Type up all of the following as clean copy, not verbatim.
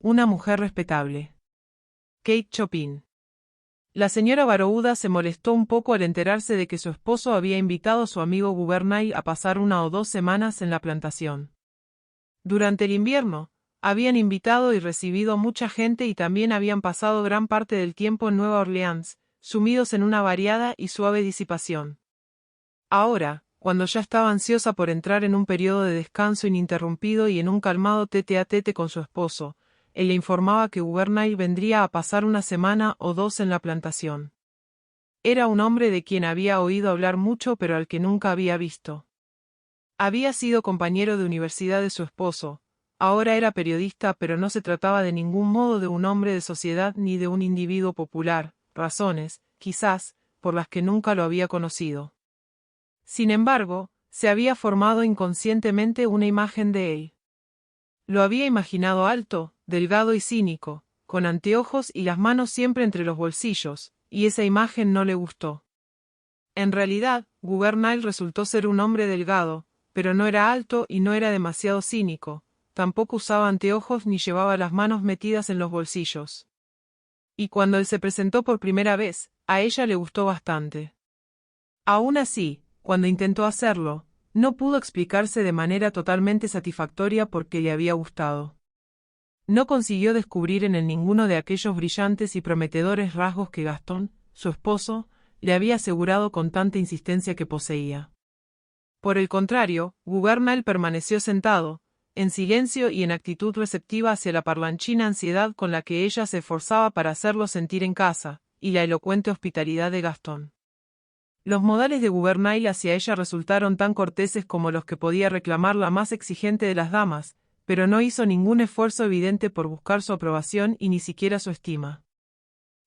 Una mujer respetable. Kate Chopin. La señora Barouda se molestó un poco al enterarse de que su esposo había invitado a su amigo Gouvernail a pasar 1 o 2 semanas en la plantación. Durante el invierno, habían invitado y recibido mucha gente y también habían pasado gran parte del tiempo en Nueva Orleans, sumidos en una variada y suave disipación. Ahora, cuando ya estaba ansiosa por entrar en un periodo de descanso ininterrumpido y en un calmado tete a tete con su esposo, él le informaba que Gouvernail vendría a pasar 1 semana o 2 en la plantación. Era un hombre de quien había oído hablar mucho pero al que nunca había visto. Había sido compañero de universidad de su esposo, ahora era periodista pero no se trataba de ningún modo de un hombre de sociedad ni de un individuo popular, razones, quizás, por las que nunca lo había conocido. Sin embargo, se había formado inconscientemente una imagen de él. Lo había imaginado alto, delgado y cínico, con anteojos y las manos siempre entre los bolsillos, y esa imagen no le gustó. En realidad, Gouvernail resultó ser un hombre delgado, pero no era alto y no era demasiado cínico, tampoco usaba anteojos ni llevaba las manos metidas en los bolsillos. Y cuando él se presentó por primera vez, a ella le gustó bastante. Aún así, cuando intentó hacerlo, no pudo explicarse de manera totalmente satisfactoria por qué le había gustado. No consiguió descubrir en él ninguno de aquellos brillantes y prometedores rasgos que Gastón, su esposo, le había asegurado con tanta insistencia que poseía. Por el contrario, Gouvernail permaneció sentado, en silencio y en actitud receptiva hacia la parlanchina ansiedad con la que ella se esforzaba para hacerlo sentir en casa, y la elocuente hospitalidad de Gastón. Los modales de Gouvernail hacia ella resultaron tan corteses como los que podía reclamar la más exigente de las damas, pero no hizo ningún esfuerzo evidente por buscar su aprobación y ni siquiera su estima.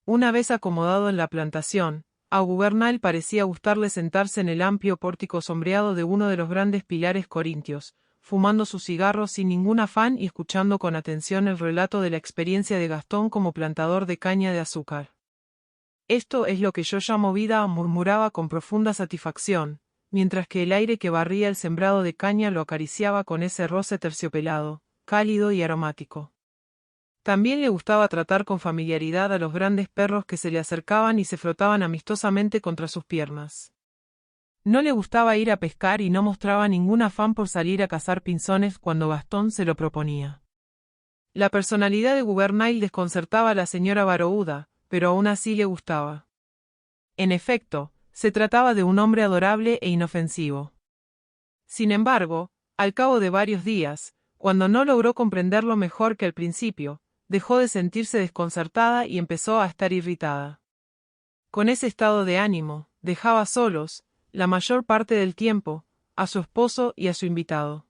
Una vez acomodado en la plantación, a Gouvernail parecía gustarle sentarse en el amplio pórtico sombreado de uno de los grandes pilares corintios, fumando su cigarro sin ningún afán y escuchando con atención el relato de la experiencia de Gastón como plantador de caña de azúcar. Esto es lo que yo llamo vida, murmuraba con profunda satisfacción, mientras que el aire que barría el sembrado de caña lo acariciaba con ese roce terciopelado, cálido y aromático. También le gustaba tratar con familiaridad a los grandes perros que se le acercaban y se frotaban amistosamente contra sus piernas. No le gustaba ir a pescar y no mostraba ningún afán por salir a cazar pinzones cuando Gastón se lo proponía. La personalidad de Gouvernail desconcertaba a la señora Barouda, pero aún así le gustaba. En efecto, se trataba de un hombre adorable e inofensivo. Sin embargo, al cabo de varios días, cuando no logró comprenderlo mejor que al principio, dejó de sentirse desconcertada y empezó a estar irritada. Con ese estado de ánimo, dejaba solos, la mayor parte del tiempo, a su esposo y a su invitado.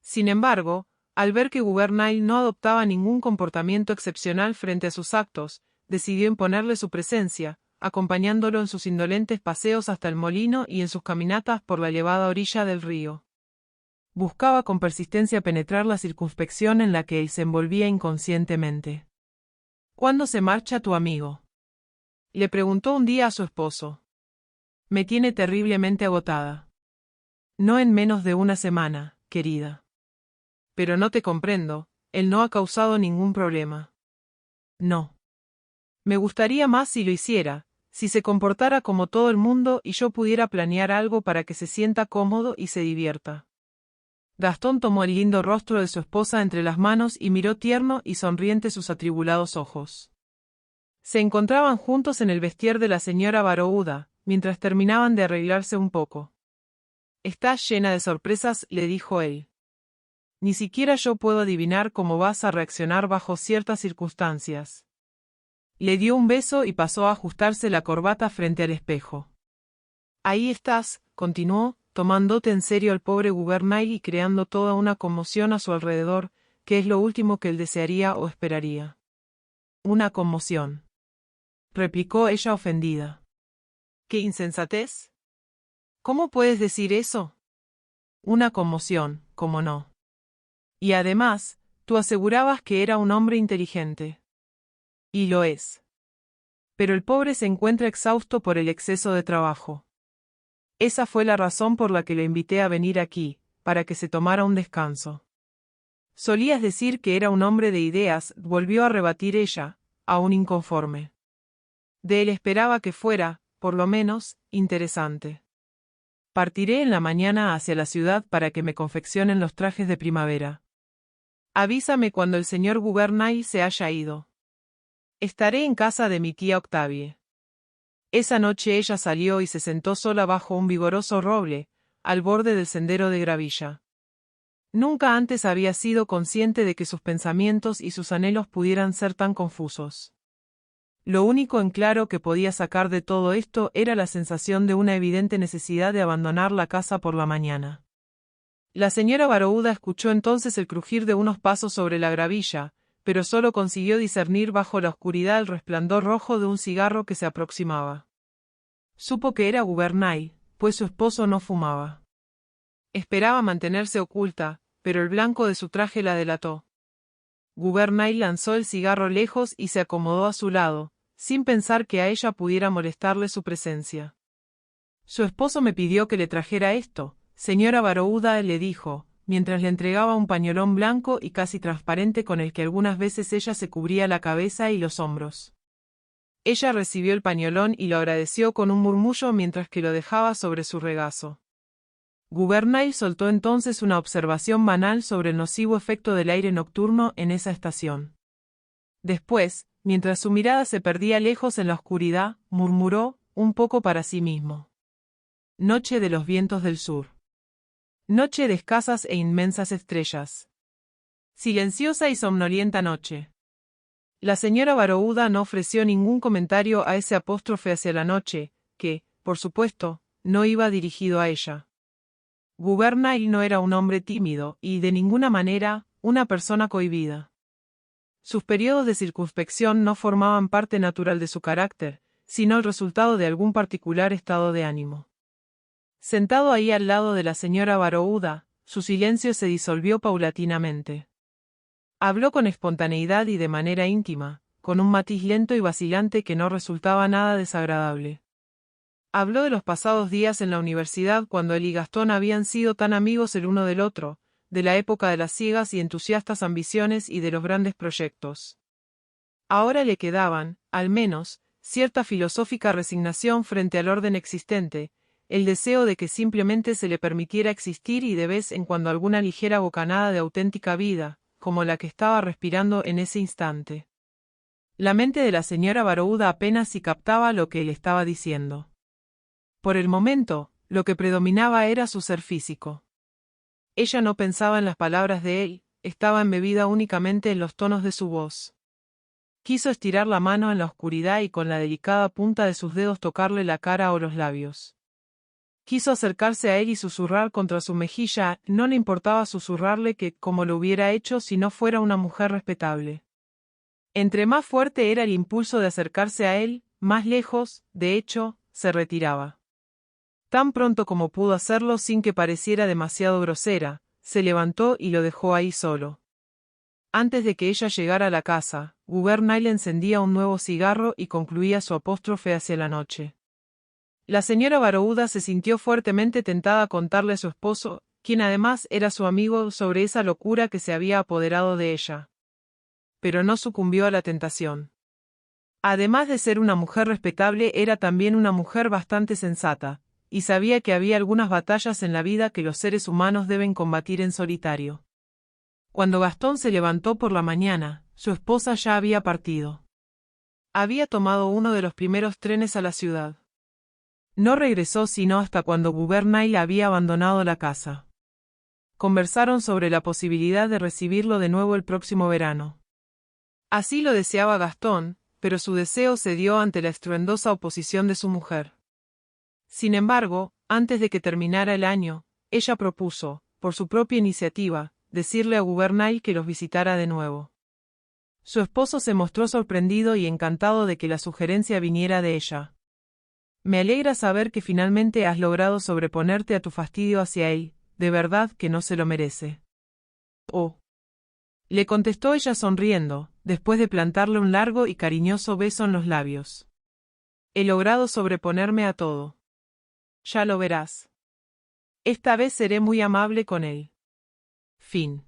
Sin embargo, al ver que Gouvernail no adoptaba ningún comportamiento excepcional frente a sus actos, decidió imponerle su presencia, acompañándolo en sus indolentes paseos hasta el molino y en sus caminatas por la elevada orilla del río. Buscaba con persistencia penetrar la circunspección en la que él se envolvía inconscientemente. ¿Cuándo se marcha tu amigo?, le preguntó un día a su esposo. Me tiene terriblemente agotada. No en menos de 1 semana, querida. Pero no te comprendo, él no ha causado ningún problema. No. Me gustaría más si lo hiciera, si se comportara como todo el mundo y yo pudiera planear algo para que se sienta cómodo y se divierta. Gastón tomó el lindo rostro de su esposa entre las manos y miró tierno y sonriente sus atribulados ojos. Se encontraban juntos en el vestier de la señora Barouda, mientras terminaban de arreglarse un poco. Estás llena de sorpresas, le dijo él. Ni siquiera yo puedo adivinar cómo vas a reaccionar bajo ciertas circunstancias. Le dio un beso y pasó a ajustarse la corbata frente al espejo. Ahí estás, continuó, tomándote en serio al pobre Gouvernail y creando toda una conmoción a su alrededor, que es lo último que él desearía o esperaría. Una conmoción, replicó ella ofendida. ¡Qué insensatez! ¿Cómo puedes decir eso? Una conmoción, cómo no. Y además, tú asegurabas que era un hombre inteligente. Y lo es. Pero el pobre se encuentra exhausto por el exceso de trabajo. Esa fue la razón por la que le invité a venir aquí, para que se tomara un descanso. Solías decir que era un hombre de ideas, volvió a rebatir ella, aún inconforme. De él esperaba que fuera, por lo menos, interesante. Partiré en la mañana hacia la ciudad para que me confeccionen los trajes de primavera. Avísame cuando el señor Gouvernail se haya ido. Estaré en casa de mi tía Octavie. Esa noche ella salió y se sentó sola bajo un vigoroso roble, al borde del sendero de gravilla. Nunca antes había sido consciente de que sus pensamientos y sus anhelos pudieran ser tan confusos. Lo único en claro que podía sacar de todo esto era la sensación de una evidente necesidad de abandonar la casa por la mañana. La señora Barouda escuchó entonces el crujir de unos pasos sobre la gravilla, pero solo consiguió discernir bajo la oscuridad el resplandor rojo de un cigarro que se aproximaba. Supo que era Gouvernail, pues su esposo no fumaba. Esperaba mantenerse oculta, pero el blanco de su traje la delató. Gouvernail lanzó el cigarro lejos y se acomodó a su lado, sin pensar que a ella pudiera molestarle su presencia. Su esposo me pidió que le trajera esto, señora Barouda, le dijo, mientras le entregaba un pañolón blanco y casi transparente con el que algunas veces ella se cubría la cabeza y los hombros. Ella recibió el pañolón y lo agradeció con un murmullo mientras que lo dejaba sobre su regazo. Gouvernail soltó entonces una observación banal sobre el nocivo efecto del aire nocturno en esa estación. Después, mientras su mirada se perdía lejos en la oscuridad, murmuró, un poco para sí mismo. Noche de los vientos del sur. Noche de escasas e inmensas estrellas. Silenciosa y somnolienta noche. La señora Barouda no ofreció ningún comentario a ese apóstrofe hacia la noche, que, por supuesto, no iba dirigido a ella. Gouvernail no era un hombre tímido, y de ninguna manera, una persona cohibida. Sus periodos de circunspección no formaban parte natural de su carácter, sino el resultado de algún particular estado de ánimo. Sentado ahí al lado de la señora Barouda, su silencio se disolvió paulatinamente. Habló con espontaneidad y de manera íntima, con un matiz lento y vacilante que no resultaba nada desagradable. Habló de los pasados días en la universidad cuando él y Gastón habían sido tan amigos el uno del otro, de la época de las ciegas y entusiastas ambiciones y de los grandes proyectos. Ahora le quedaban, al menos, cierta filosófica resignación frente al orden existente, el deseo de que simplemente se le permitiera existir y de vez en cuando alguna ligera bocanada de auténtica vida, como la que estaba respirando en ese instante. La mente de la señora Barouda apenas si captaba lo que él estaba diciendo. Por el momento, lo que predominaba era su ser físico. Ella no pensaba en las palabras de él, estaba embebida únicamente en los tonos de su voz. Quiso estirar la mano en la oscuridad y con la delicada punta de sus dedos tocarle la cara o los labios. Quiso acercarse a él y susurrar contra su mejilla, no le importaba susurrarle que, como lo hubiera hecho si no fuera una mujer respetable. Entre más fuerte era el impulso de acercarse a él, más lejos, de hecho, se retiraba. Tan pronto como pudo hacerlo sin que pareciera demasiado grosera, se levantó y lo dejó ahí solo. Antes de que ella llegara a la casa, Gouvernail encendía un nuevo cigarro y concluía su apóstrofe hacia la noche. La señora Barouda se sintió fuertemente tentada a contarle a su esposo, quien además era su amigo, sobre esa locura que se había apoderado de ella. Pero no sucumbió a la tentación. Además de ser una mujer respetable, era también una mujer bastante sensata, y sabía que había algunas batallas en la vida que los seres humanos deben combatir en solitario. Cuando Gastón se levantó por la mañana, su esposa ya había partido. Había tomado uno de los primeros trenes a la ciudad. No regresó sino hasta cuando Gouvernail había abandonado la casa. Conversaron sobre la posibilidad de recibirlo de nuevo el próximo verano. Así lo deseaba Gastón, pero su deseo cedió ante la estruendosa oposición de su mujer. Sin embargo, antes de que terminara el año, ella propuso, por su propia iniciativa, decirle a Gouvernail que los visitara de nuevo. Su esposo se mostró sorprendido y encantado de que la sugerencia viniera de ella. Me alegra saber que finalmente has logrado sobreponerte a tu fastidio hacia él, de verdad que no se lo merece. Oh. Le contestó ella sonriendo, después de plantarle un largo y cariñoso beso en los labios. He logrado sobreponerme a todo. Ya lo verás. Esta vez seré muy amable con él. Fin.